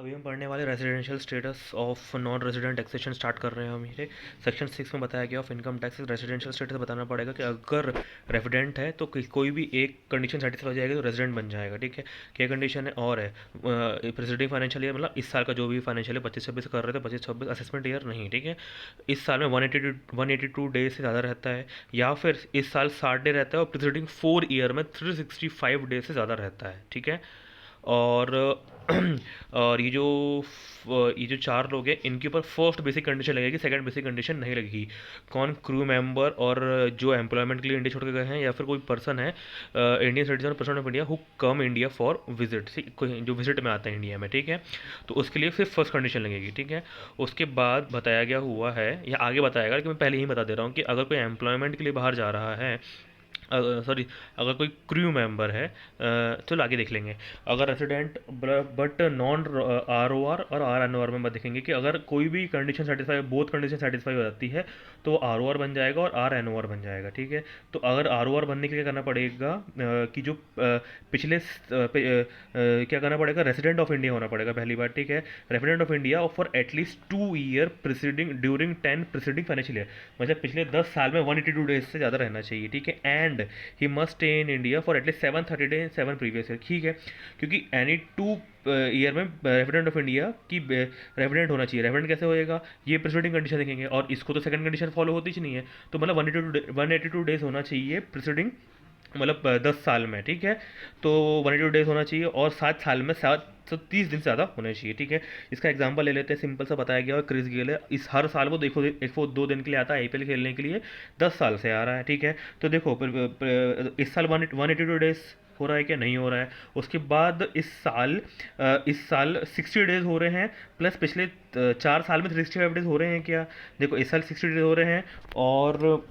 अभी हम पढ़ने वाले residential status of non resident taxation start कर रहे हैं हम ये। सेक्शन 6 में बताया गया of income taxes residential status बताना पड़ेगा कि अगर रेजिडेंट है तो कोई भी एक कंडीशन सेटिस्फाई हो जाएगी तो रेजिडेंट बन जाएगा। ठीक है, क्या कंडीशन है और है प्रेसिडिंग फाइनेंशियल ईयर, मतलब इस साल का जो भी फाइनेंशियल ईयर 25-26 कर रहे थे, 25-26 असेसमेंट ईयर नहीं। ठीक है, इस साल में 182 डेज से ज़्यादा रहता है, या फिर इस साल 60 डे रहता है और प्रेसिडिंग 4 ईयर में 365 डेज से ज़्यादा रहता है। ठीक है, और और ये जो चार लोग हैं इनके ऊपर फर्स्ट बेसिक कंडीशन लगेगी, सेकंड बेसिक कंडीशन नहीं लगेगी। कौन? क्रू मेंबर और जो एम्प्लॉयमेंट के लिए इंडिया छोड़ के गए हैं, या फिर कोई पर्सन है Indian citizen person of India who come India for visit, कोई जो विजिट में आता है इंडिया में। ठीक है, तो उसके लिए सिर्फ फर्स्ट कंडीशन लगेगी। ठीक है, उसके बाद बताया गया हुआ है, या आगे बताएगा, लेकिन मैं पहले ही बता दे रहा हूँ कि अगर कोई एम्प्लॉयमेंट के लिए बाहर जा रहा है, सॉरी, अगर कोई क्रू मेंबर है, चलो आगे देख लेंगे। अगर resident but non R O R और आर एन ओ आर में देखेंगे कि अगर कोई भी condition satisfy, both condition satisfy हो जाती है तो आर ओ आर बन जाएगा और आर एन ओ आर बन जाएगा। ठीक है, तो अगर आर ओ आर बनने के लिए करना पड़ेगा कि जो पिछले क्या करना पड़ेगा, रेसिडेंट ऑफ इंडिया होना पड़ेगा पहली बार। ठीक है, resident of India for at least 2 year preceding during 10 preceding financial year, मतलब पिछले 10 साल में 182 डेज से ज़्यादा रहना चाहिए। ठीक है, and he must stay in India for at least 730 day 7 previous year. ठीक है, क्योंकि एनी 2 ईयर में रेसिडेंट ऑफ इंडिया की रेसिडेंट होना चाहिए। रेसिडेंट कैसे होएगा, ये प्रिसीडिंग कंडीशन देखेंगे, और इसको तो सेकंड कंडीशन फॉलो होती ही नहीं है, तो मतलब 182 डेज होना चाहिए प्रिसीडिंग, मतलब 10 साल में। ठीक है, तो 182 डेज होना चाहिए और 7 साल में 730 दिन से ज़्यादा होने चाहिए। ठीक है, इसका एग्जांपल ले लेते हैं, सिंपल सा बताया गया है। क्रिस गेल है, इस हर साल वो देखो 102 दिन के लिए आता है आईपीएल खेलने के लिए, 10 साल से आ रहा है। ठीक है, तो देखो इस साल 182 डेज हो रहा है क्या, नहीं हो रहा है। उसके बाद इस साल 60 डेज हो रहे हैं, प्लस पिछले 4 साल में 365 डेज हो रहे हैं क्या। देखो इस साल 60 डेज हो रहे हैं, और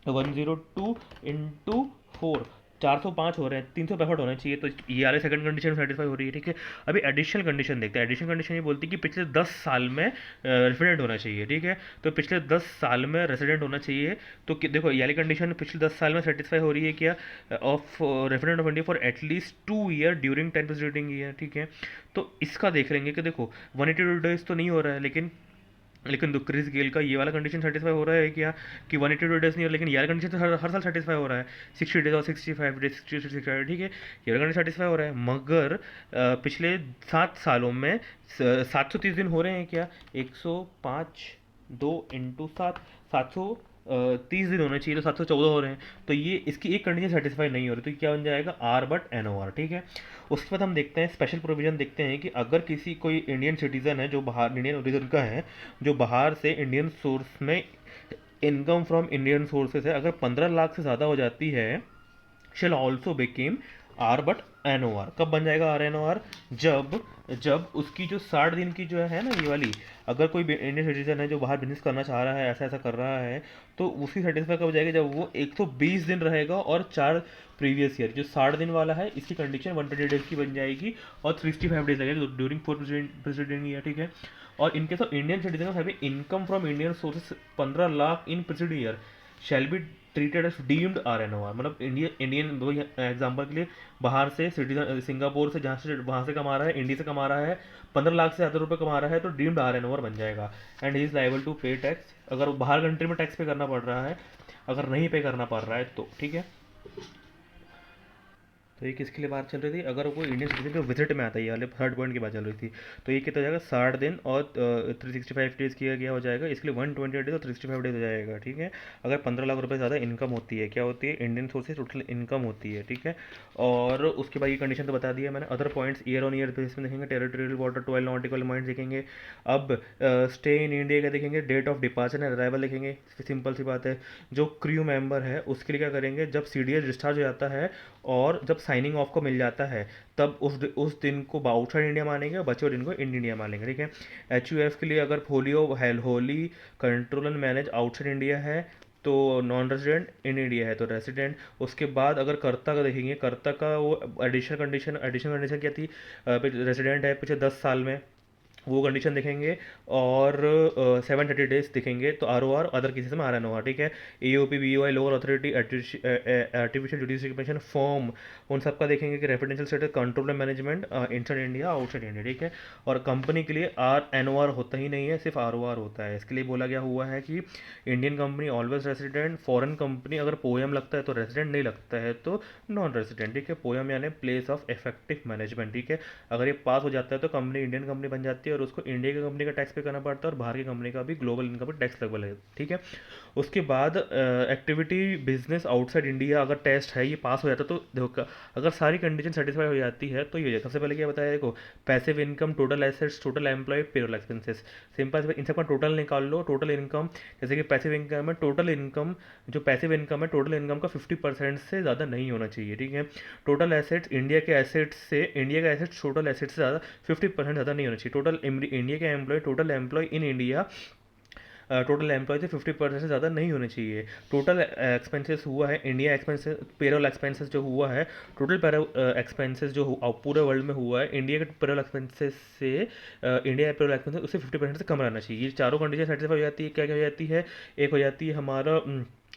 102 इंटू 4, 405 हो रहे हैं, 365 होने चाहिए, तो ये वाले सेकंड कंडीशन सेटिस्फाई हो रही है। ठीक है, अभी एडिशनल कंडीशन देखते हैं। एडिशनल कंडीशन ये बोलती है कि पिछले 10 साल में रेसिडेंट होना चाहिए। ठीक है, तो पिछले 10 साल में रेसिडेंट होना चाहिए, तो देखो ये वाली कंडीशन पिछले 10 साल में सेटिस्फाई हो रही है क्या, of resident of India for at least 2 year during 10 presiding year. ठीक है, तो इसका देख लेंगे कि देखो 182 डेज तो नहीं हो रहा है, लेकिन तो क्रिस गेल का ये वाला कंडीशन सेटिस्फाई हो रहा है क्या, कि 182 डेज नहीं हो, लेकिन ये वाला कंडीशन तो हर साल सेटिस्फाई हो रहा है, 60 डेज और 65 डेज, 60-65, ठीक है, ये वाला कंडीशन सेटिस्फाई हो रहा है। मगर पिछले 7 सालों में 730 दिन हो रहे हैं क्या, 105 2 इंटू 7, 730 दिन होने चाहिए, तो 714 हो रहे हैं, तो ये इसकी एक कंडीशन सेटिस्फाई नहीं हो रही, तो क्या बन जाएगा, R but N O R. ठीक है, उसके बाद हम देखते हैं स्पेशल प्रोविजन, देखते हैं कि अगर किसी कोई इंडियन सिटीजन है जो बाहर इंडियन ओरिजिन का है, जो बाहर से इंडियन सोर्स में इनकम फ्रॉम इंडियन सोर्सेज है, अगर 15 लाख से ज़्यादा हो जाती है, shall also became R but N O R. कब बन जाएगा आर एन ओ आर, जब जब उसकी जो 60 दिन की जो है ना ये वाली, अगर कोई इंडियन सिटीजन है जो बाहर बिजनेस करना चाह रहा है, ऐसा ऐसा कर रहा है, तो उसकी सेटिस्फाई कब हो जाएगी, जब वो 120 दिन रहेगा और 4 प्रीवियस ईयर। जो 60 दिन वाला है इसकी कंडीशन 120 डेज की बन जाएगी और 65 डेज लगेगा ड्यूरिंग 4 प्रेसिडेंट ईयर। ठीक है, और in case of Indian citizen having income from Indian sources 15 lakh in president year shall be treated as deemed R N O R, मतलब इंडियन वही एग्जाम्पल के लिए, बाहर से सिटीजन सिंगापुर से जहाँ से वहाँ से कमा रहा है, इंडिया से कमा रहा है, 15 लाख से ज़्यादा रुपये कमा रहा है, तो deemed R N O R बन जाएगा, and he is liable to pay tax. अगर बाहर कंट्री में टैक्स पे करना पड़ रहा है, अगर नहीं पे करना पड़ रहा है तो। ठीक है, तो ये किसके लिए बात चल रही थी, अगर कोई इंडियन सिटीजन को विजिट में आता है, ये वाले थर्ड पॉइंट की बात चल रही थी, तो ये कितना हो जाएगा, 60 दिन और 365 डेज किया गया हो जाएगा, इसके लिए 120 डेज और 365 डेज हो जाएगा। ठीक है, अगर 15 लाख रुपए ज़्यादा इनकम होती है, क्या होती है, इंडियन सोर्स से टोटल इनकम होती है। ठीक है, और उसके बाद ये कंडीशन तो बता दिया मैंने। Other points year on year basis में देखेंगे, टेरिटोरियल वाटर 12 नॉटिकल माइल्स देखेंगे। अब स्टे इन इंडिया का देखेंगे, date of departure and arrival देखेंगे, सिंपल सी बात है। जो क्रू मेंबर है उसके लिए क्या करेंगे, जब सी डी एस डिस्चार्ज हो जाता है और जब साइनिंग ऑफ को मिल जाता है, तब उस दिन को आउटसाइड इंडिया मानेंगे और बचे हुए दिन को इन इंडिया मानेंगे। ठीक है, एच यू एफ के लिए अगर Holi control and manage outside India है तो नॉन रेजिडेंट, इन इंडिया है तो रेजिडेंट। उसके बाद अगर कर्ता का देखेंगे, कर्ता का वो एडिशनल कंडीशन क्या थी, रेजिडेंट है पिछले 10 साल में, वो कंडीशन दिखेंगे। और 730 डेज दिखेंगे तो R O R, other cases में आर एन ओ आर, ठीक है। A O P B O I, lower authority, artificial judicial form, उन सबका देखेंगे कि residential status, control and management inside India, outside India, ठीक है। और कंपनी के लिए आर एन ओ आर होता ही नहीं है, सिर्फ आर ओ आर होता है। इसके लिए बोला गया हुआ है कि Indian company always resident, foreign company अगर पोएम लगता है तो रेसिडेंट, नहीं लगता है तो नॉन रेसिडेंट, ठीक है। पोएम यानी प्लेस ऑफ इफेक्टिव मैनेजमेंट, ठीक है। अगर ये पास हो जाता है तो कंपनी इंडियन कंपनी बन जाती है और उसको इंडिया की कंपनी का टैक्स पे करना पड़ता है और बाहर की कंपनी का भी ग्लोबल इनकम पर टैक्स लगभग है, ठीक है। उसके बाद एक्टिविटी बिजनेस आउटसाइड इंडिया, अगर टेस्ट है ये पास हो जाता है तो देखो, अगर सारी कंडीशन सेटिस्फाई हो जाती है तो ये हो जाए। सबसे पहले क्या बताया, देखो passive income, total assets, total employ, payroll expenses, simple इन सबका टोटल निकाल लो। टोटल इनकम, जैसे कि पैसिव इनकम है, टोटल इनकम, जो पैसिव इनकम है टोटल इनकम का 50% से ज़्यादा नहीं होना चाहिए, ठीक है। टोटल एसेट्स, इंडिया के एसेट्स से, इंडिया के एसेट्स टोटल एसेट्स से ज़्यादा 50% ज़्यादा नहीं होना चाहिए। टोटल इंडिया के employ, total employ in India, total employ से 50% से ज़्यादा नहीं होने चाहिए। टोटल एक्सपेंसेस हुआ है इंडिया एक्सपेंसेस, पेरोल एक्सपेंसेस जो हुआ है, टोटल पेरोल एक्सपेंसेस जो पूरे वर्ल्ड में हुआ है, इंडिया के पेरोल एक्सपेंसेस से, इंडिया पेरोल एक्सपेंसेस उससे 50% से कम रहना चाहिए। ये चारों कंडीशन सेटिस्फाई हो जाती है। क्या क्या हो जाती है, एक हो जाती है हमारा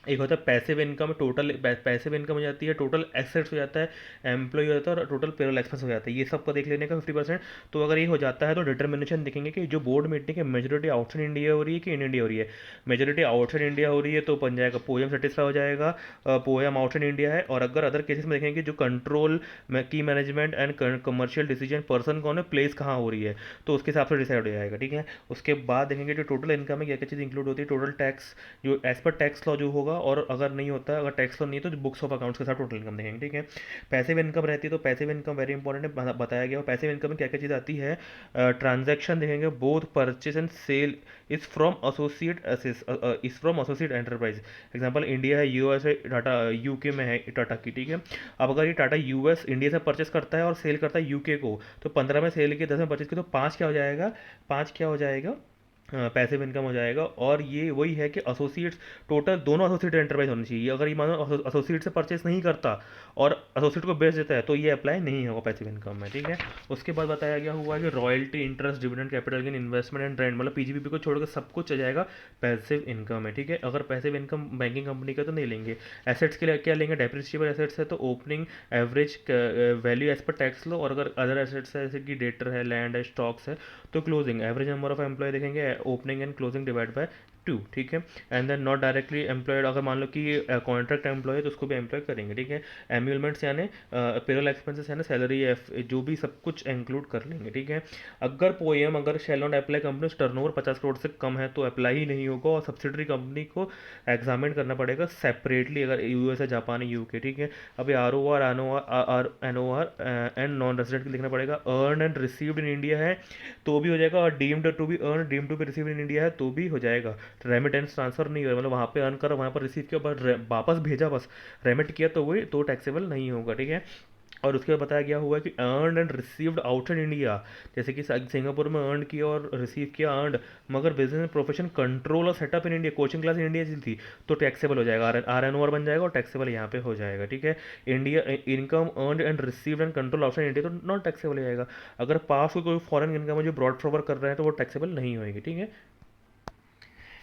एक होता है passive income, total passive income हो जाती है, टोटल एसेट्स हो जाता है, एम्प्लॉय होता है और टोटल पेरोल एक्सपेंस हो जाता है। ये सब को देख लेने का 50%। तो अगर ये हो जाता है तो डिटर्मिनेशन देखेंगे कि जो बोर्ड मीटिंग है मेजोरिटी आउटसाइड इंडिया हो रही है कि इन इंडिया हो रही है। मेजोरिटी आउटसाइड इंडिया हो रही है तो बन जाएगा पोएम सेटिस्फाई हो जाएगा, पोएम आउटसाइड इंडिया है। और अगर अदर केसेस में देखेंगे जो कंट्रोल की management and commercial decision person कौन है, प्लेस कहाँ हो रही है, तो उसके हिसाब से डिसाइड हो जाएगा, ठीक है। उसके बाद देखेंगे जो टोटल इनकम है क्या क्या चीज़ इंक्लूड होती है, टोटल टैक्स जो एज पर टैक्स लॉ जो होगा, और अगर नहीं होता है, अगर टैक्स लॉ नहीं है तो बुक्स ऑफ अकाउंट्स के साथ टोटल इनकम देखेंगे, ठीक है। पैसिव इनकम रहती है तो पैसिव इनकम वेरी इंपॉर्टेंट है, बताया गया। पैसिव इनकम में क्या क्या चीज़ आती है, ट्रांजैक्शन देखेंगे, both purchase and sale is from associate, is from associate enterprise. Example India है, यूएस है, टाटा यूके में है टाटा की, ठीक है। अब अगर ये टाटा यूएस इंडिया से परचेस करता है और सेल करता है यूके को, तो 15 में सेल किया, 10 में परचेस किया, तो 5 क्या हो जाएगा, 5 क्या हो जाएगा, पैसिव इनकम हो जाएगा। और ये वही है कि एसोसिएट्स, टोटल दोनों एसोसिएट एंटरप्राइज होनी चाहिए। अगर ये मानो एसोसिएट से परचेस नहीं करता और एसोसिएट को बेच देता है तो ये अप्लाई नहीं होगा पैसिव इनकम में, ठीक है। उसके बाद बताया गया हुआ है कि royalty, interest, dividend, capital gain, investment and rent, मतलब पीजीबीपी को छोड़कर सब कुछ आ जाएगा पैसिव इनकम है, ठीक है। अगर पैसिव इनकम बैंकिंग कंपनी का तो नहीं लेंगे। एसेट्स के लिए क्या लेंगे, डेप्रिसिएबल एसेट्स है तो opening average value as per tax लो, और अगर अदर एसेट्स है जैसे कि डेटर है, लैंड है, स्टॉक्स है, तो closing average number of employ देखेंगे, opening and closing divide by 2, ठीक है। And then not directly employed, अगर मान लो कि कॉन्ट्रैक्ट एम्प्लॉय है तो उसको भी एम्प्लॉय करेंगे, ठीक है। एम्यूलमेंट्स यानी पेरोल एक्सपेंसेस यानी सैलरी, एफ जो भी सब कुछ इंक्लूड कर लेंगे, ठीक है। अगर पोएम, अगर shall not apply company turnover 50 crore से कम है तो अप्लाई ही नहीं होगा, और सब्सिडरी कंपनी को एग्जामिन करना पड़ेगा सेपरेटली, अगर यूएस है, जापान है, यूके, ठीक है। अभी R O R, N O R and non resident लिखना पड़ेगा। Earn and received in India है तो भी हो जाएगा, और deemed to be earn, deemed to be receive in India है तो भी हो जाएगा। रेमिटेंस ट्रांसफर नहीं हो, मतलब वहाँ पे अर्न करा, वहाँ पर रिसीव किया, बस वापस भेजा, बस रेमिट किया तो वही तो टैक्सेबल नहीं होगा, ठीक है। और उसके बाद बताया गया हुआ है कि earn and received outside India, जैसे कि सिंगापुर में अर्न किया और रिसीव किया अर्न, मगर बिजनेस एंड प्रोफेशन कंट्रोल और setup in India, coaching class in India चली थी, तो टैक्सेबल हो जाएगा, आर एन ओवर बन जाएगा और टैक्सेबल यहाँ पे हो जाएगा, ठीक है। India income earn and received and control outside India तो नॉन टैक्सेबल हो जाएगा। अगर पास कोई फॉरेन इनकम है जो ब्रॉड फॉरवर्ड कर रहे हैं तो वो टैक्सेबल नहीं होगी, ठीक है।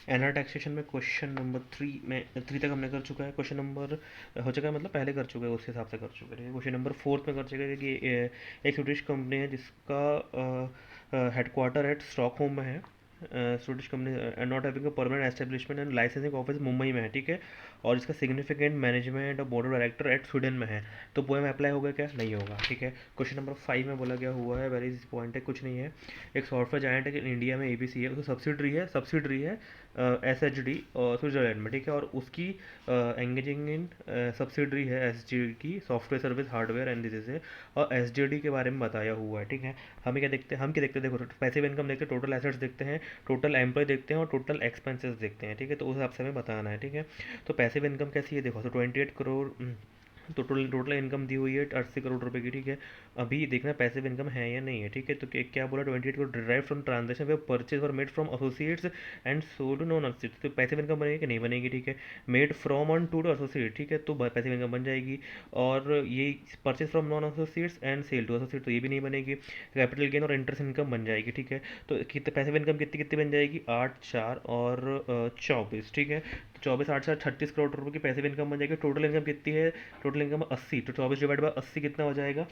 एनआर टैक्सेशन में क्वेश्चन नंबर 3 में 3 तक हमने कर चुका है। क्वेश्चन नंबर हो चुका है, मतलब पहले कर चुके हैं उस हिसाब से कर चुके हैं। क्वेश्चन नंबर 4 में कर चुके हैं कि एक स्वीडिश कंपनी है जिसका हेडक्वार्टर एट स्टॉकहोम में है। Swedish company not having a permanent establishment and licensing office Mumbai में है, ठीक है। और इसका सिग्निफिकेंट मैनेजमेंट और board of director at Sweden में है, तो पोएम अप्लाई होगा क्या, नहीं होगा, ठीक है। क्वेश्चन नंबर 5 में बोला गया हुआ है, वेरी पॉइंट है, कुछ नहीं है। एक सॉफ्टवेयर जायंट है कि इंडिया में एबीसी है, उसकी सब्सिडरी है एस एच डी स्विट्जरलैंड में, ठीक है। और उसकी एंगेजिंग इन सब्सिडरी है एस जी की, software service hardware and this है। और एस जी डी के बारे में बताया हुआ है, ठीक है। हम क्या देखते हैं, देखो पैसिव इनकम देखते हैं, टोटल एसेट्स देखते हैं, टोटल एम्प्लॉय देखते हैं और टोटल एक्सपेंसेस देखते हैं, ठीक है। तो उस हिसाब से हमें बताना है, ठीक है। तो पैसिव इनकम कैसी है देखो, तो 28 करोड़ टोटल इनकम दी हुई है 80 करोड़ रुपए की, ठीक है। अभी देखना पैसिव इनकम है या नहीं है, ठीक है। तो क्या बोला, 28 को derive from transaction way purchase और made from associates and sold non associates. तो पैसिव इनकम बनेगी कि नहीं बनेगी, ठीक है। Made from on to associate, ठीक है, तो पैसिव इनकम बन जाएगी। और ये purchase from non associates and sale to associate, तो ये भी नहीं बनेगी। कैपिटल गेन और इंटरेस्ट इनकम बन जाएगी, ठीक है। तो कितने पैसिव इनकम कितनी कितनी बन जाएगी, 8, 4 और 24, ठीक है। तो 24, 8, 4, 36 करोड़ रुपए की पैसिव इनकम बन जाएगी। टोटल इनकम कितनी है, टोटल इनकम 80, तो 24/80 कितना हो जाएगा,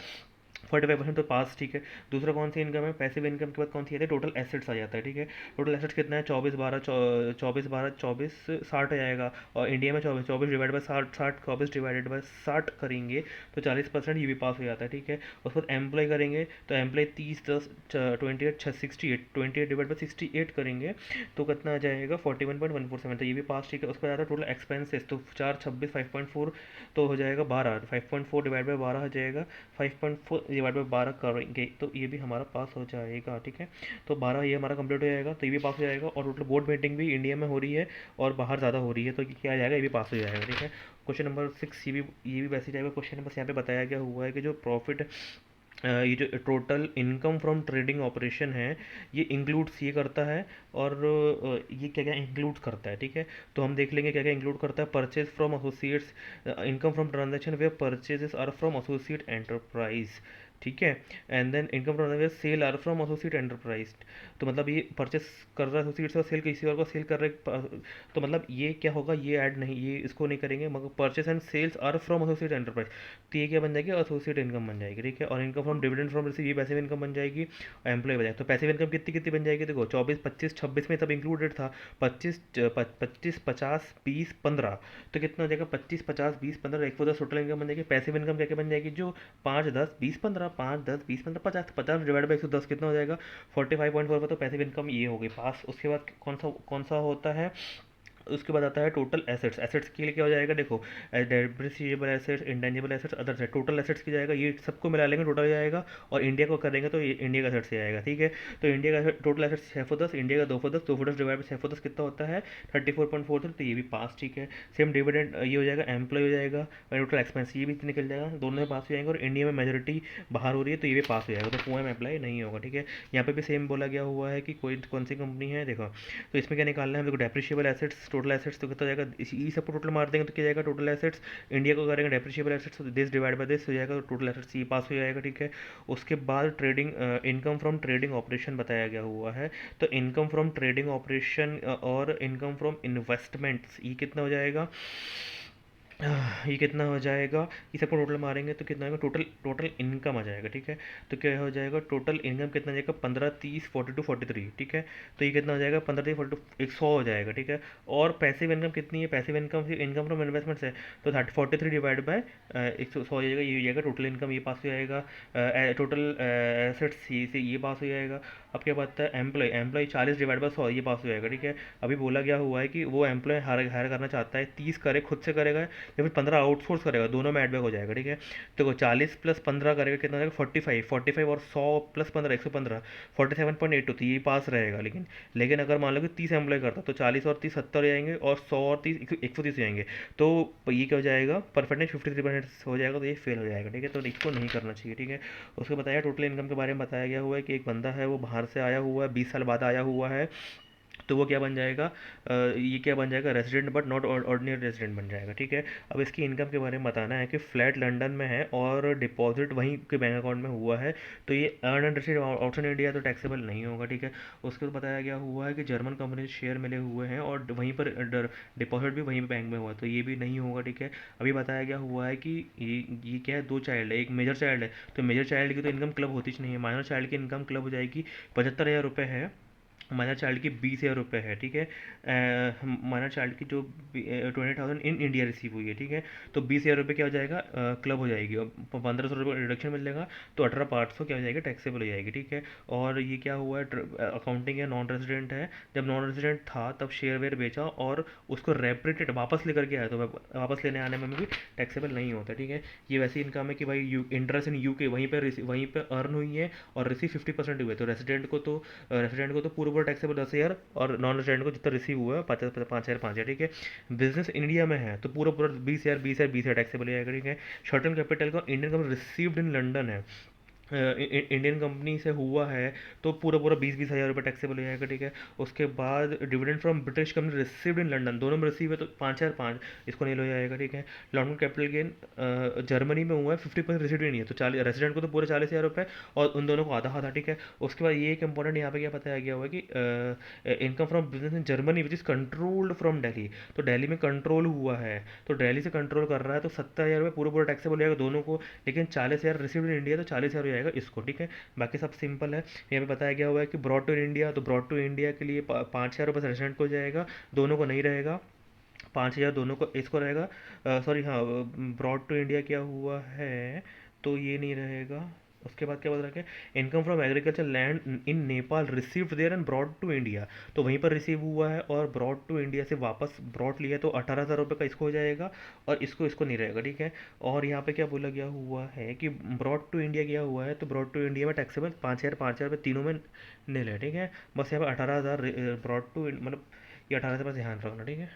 45%, तो पास, ठीक है। दूसरा कौन सी इनकम है, पैसिव इनकम के बाद कौन सी आती है, टोटल एसेट्स आ जाता है, ठीक है। टोटल एसेट्स कितना है, 24 बारह 24 और इंडिया में 24 करेंगे तो 40%, ये भी पास हो जाता है, ठीक है। उसके बाद एम्प्लॉय करेंगे तो एम्प्लॉय 30, 10, 28, 68 करेंगे तो कितना आ जाएगा, 41.147, तो ये भी पास, ठीक है। उसके बाद आता है टोटल एक्सपेंसेस, तो 4, 26, 5.4, तो हो जाएगा 12, 5.4 डिवाइड बाई 12 हो जाएगा, 5.4 डिवाइड बाई 12 करेंगे तो ये भी हमारा पास हो जाएगा, ठीक है। तो 12 ये हमारा कंप्लीट हो जाएगा, तो ये भी पास हो जाएगा। और टोटल बोर्ड मीटिंग भी इंडिया में हो रही है और बाहर ज़्यादा हो रही है, तो ये क्या आ जाएगा, ये भी पास हो जाएगा, ठीक है। क्वेश्चन नंबर 6 ये भी वैसे जाएगा। क्वेश्चन नंबर यहाँ पे बताया गया हुआ है कि जो प्रॉफिट, ये जो total income from trading operation है, ये इंक्लूड्स ये करता है। और ये क्या क्या इंक्लूड करता है, ठीक है। तो हम देख लेंगे क्या क्या इंक्लूड करता है। Purchase from associates, income from transaction where purchases are from associate enterprise, ठीक है। And then income from sale are from associate enterprise, तो मतलब ये परचेस कर रहा है एसोसिएट से और सेल किसी और को सेल कर रहा है, तो मतलब ये क्या होगा, ये ऐड नहीं, ये इसको नहीं करेंगे, मगर purchase and sales are from associate enterprise, तो ये क्या बन जाएगी, एसोसिएट इनकम बन जाएगी, ठीक है। और income from dividend from receive, ये पैसिव इनकम बन जाएगी। एम्प्लॉय बन जाएगा, तो पैसिव इनकम कितनी कितनी बन जाएगी, देखो 24, 25, 26 में सब इंक्लूडेड था। 25, 50, 20, 15, तो कितना हो जाएगा, 25, 50, 20, 15, 110 टोटल इनकम बन जाएगी। पैसिव इनकम क्या क्या बन जाएगी, जो 5, 10, 20, 15, 5, 10, 20, 15, 50, 50 डिवाइड बाई 110 कितना हो जाएगा, 45.4, तो पैसिव इनकम ये हो गई पास। उसके बाद कौन सा होता है, उसके बाद आता है टोटल एसेट्स। एसेट्स के लिए क्या हो जाएगा, देखो, depreciable assets, intangible assets, other assets, total assets की जाएगा, ये सबको मिला लेंगे टोटल हो जाएगा। और इंडिया को करेंगे तो ये इंडिया का एसेट्स से आएगा, ठीक है। तो इंडिया का टोटल एसेट्स 610, इंडिया का 210, 210 डिवाइड बाई 610 कितना होता है, 34.43, तो ये भी पास, ठीक है। सेम डिविडेंड ये हो जाएगा, एम्प्लॉय हो जाएगा, और टोटल एक्सपेंस ये भी निकल जाएगा, दोनों में पास हो जाएंगे। और इंडिया में मेजोरिटी बाहर हो रही है तो ये भी पास हो जाएगा, तो पोएम अप्लाई नहीं होगा, ठीक है। यहाँ पे भी सेम बोला गया हुआ है कि कोई कौन सी कंपनी है, देखो, तो इसमें क्या निकालना है, देखो, डेप्रिशिएबल एसेट्स, टोटल एसेट्स तो कितना हो जाएगा, इसी सबको टोटल मार देंगे तो क्या जाएगा, टोटल एसेट्स। इंडिया को करेंगे डेप्रिशिएबल एसेट्स, तो दिस डिवाइड बाय दिस हो जाएगा, तो टोटल एसेट्स ये पास हो जाएगा, ठीक है। उसके बाद trading, income from trading operation बताया गया हुआ है। तो इनकम फ्रॉम ट्रेडिंग ऑपरेशन और इनकम फ्रॉम इन्वेस्टमेंट्स, ये कितना हो जाएगा, ये कितना हो जाएगा, ये सबको टोटल मारेंगे तो कितना आएगा, टोटल टोटल इनकम आ जाएगा, ठीक है। तो क्या हो जाएगा, टोटल इनकम कितना आ जाएगा, 15, 30, 42, 43, ठीक है। तो ये कितना हो जाएगा, 15, 30, 42, 100 हो जाएगा, ठीक है। और पैसिव इनकम कितनी है, passive income income from investments है, तो 43 डिवाइड बाय 100 हो जाएगा, ये हो जाएगा टोटल इनकम, ये पास हो जाएगा। टोटल एसेट्स ये पास हो जाएगा। अब क्या बात है, एम्प्लॉय, एम्प्लॉय 40 डिवाइड बाय 100, ये पास हो जाएगा, ठीक है। अभी बोला गया हुआ है कि वो एम्प्लॉय हायर करना चाहता है, 30 करे खुद से करेगा या फिर 15 आउटसोर्स करेगा, दोनों में एडबैक हो जाएगा, ठीक है। तो 40 प्लस 15 करेगा कितना हो जाएगा, 45, 45 और 100 प्लस 15, 115, 47.82, तो ये पास रहेगा। लेकिन अगर मान लो कि 30 एम्प्लॉय करता तो 40 और 30 70 हो जाएंगे, और 100 और 30 130 हो जाएंगे, तो ये क्या हो जाएगा, परफेक्टनेस 53% हो जाएगा, तो ये फेल हो जाएगा, ठीक है। तो इसको नहीं करना चाहिए, ठीक है। उसको बताया टोटल इनकम के बारे में बताया गया हुआ है कि एक बंदा है वो बाहर से आया हुआ है, 20 साल बाद आया हुआ है, तो वो क्या बन जाएगा, ये क्या बन जाएगा, resident but not ordinary resident बन जाएगा, ठीक है। अब इसकी इनकम के बारे में बताना है कि फ्लैट लंदन में है और डिपॉजिट वहीं के बैंक अकाउंट में हुआ है, तो ये earn and receive outside India तो टैक्सेबल नहीं होगा, ठीक है। उसके बाद बताया गया हुआ है कि जर्मन कंपनी से शेयर मिले हुए हैं और वहीं पर डिपॉजिट भी वहीं पर बैंक में हुआ है, तो ये भी नहीं होगा, ठीक है। अभी बताया गया हुआ है कि ये क्या है, दो चाइल्ड है, एक मेजर चाइल्ड है, तो मेजर चाइल्ड की तो इनकम क्लब होती नहीं है, माइनर चाइल्ड की इनकम क्लब हो जाएगी, 75,000 रुपये है। माइनर चाइल्ड की 20,000 रुपये है, ठीक है। माइनर चाइल्ड की जो 20,000 इन इंडिया रिसीव हुई है, ठीक है। तो 20,000 रुपये क्या हो जाएगा, क्लब हो जाएगी, और 1,500 रुपये रिडक्शन मिल जाएगा, तो 18,500 क्या हो जाएगी, टैक्सेबल हो जाएगी, ठीक है। और ये क्या हुआ है, अकाउंटिंग है, नॉन रेजिडेंट है, जब नॉन रेजिडेंट था तब शेयर वेयर बेचा और उसको रेपरेटेड वापस लेकर के आया, तो वापस लेने आने में भी टैक्सेबल नहीं होता, ठीक है। ये वैसी इनकम है कि भाई इंटरेस्ट इन यूके वहीं पर अर्न हुई है और रिसीव 50% हुए, तो रेसिडेंट को तो पूरा टैक्सेबल 10,000, और नॉन रेजिडेंट को जितना रिसीव हुआ है 5,000, 5,000, 5,000, ठीक है। बिजनेस इंडिया में है तो पूरा पूरा 20,000, 20,000, 20,000 टैक्सेबल हो जाएगा, ठीक है। शॉर्ट टर्म कैपिटल का Indian company received in London है, इंडियन कंपनी से हुआ है तो पूरा पूरा 20-20 हज़ार रुपये टैक्सेबल हो जाएगा, ठीक है। उसके बाद dividend from British company received in London, दोनों में रिसीव है तो 5,005, इसको नहीं हो जाएगा, ठीक है। लॉन्डन कैपिटल गेन जर्मनी में हुआ है, 50% रेसिडेंट नहीं है तो 40 रेसिडेंट को तो पूरे 40,000 रुपये और उन दोनों को आधा आधा, ठीक है। उसके बाद ये एक इंपॉर्टेंट यहाँ पे क्या बताया गया हुआ है कि income from business in Germany which is controlled from Delhi, तो दिल्ली में कंट्रोल हुआ है तो दिल्ली से कंट्रोल कर रहा है तो 70,000 रुपये पूरे पूरे टैक्सेबल हो जाएगा दोनों को, लेकिन 40,000 रिसीव्ड इन इंडिया तो 40,000 हो जाएगा इसको, ठीक है। बाकी सब सिंपल है। यहाँ पे बताया गया हुआ है कि ब्रॉड टू इंडिया, तो ब्रॉड टू इंडिया के लिए 5,000 रुपये रेजिडेंट को जाएगा, दोनों को नहीं रहेगा। 5,000 दोनों को इसको रहेगा, सॉरी हाँ, ब्रॉड टू इंडिया क्या हुआ है तो ये नहीं रहेगा। उसके बाद क्या बता रखा है, income from agriculture land in Nepal received there and brought to India, तो वहीं पर रिसीव हुआ है और ब्रॉड टू इंडिया से वापस ब्रॉड लिया तो 18,000 रुपये का इसको हो जाएगा और इसको इसको नहीं रहेगा, ठीक है। और यहाँ पे क्या बोला गया हुआ है कि ब्रॉड टू इंडिया गया हुआ है तो ब्रॉड टू इंडिया में टैक्सेबल 5,000 5,000 रुपये तीनों में नील है, ठीक है। बस यहाँ पे 18,000 ब्रॉड टू मतलब ये 18 से बस ध्यान रखना, ठीक है।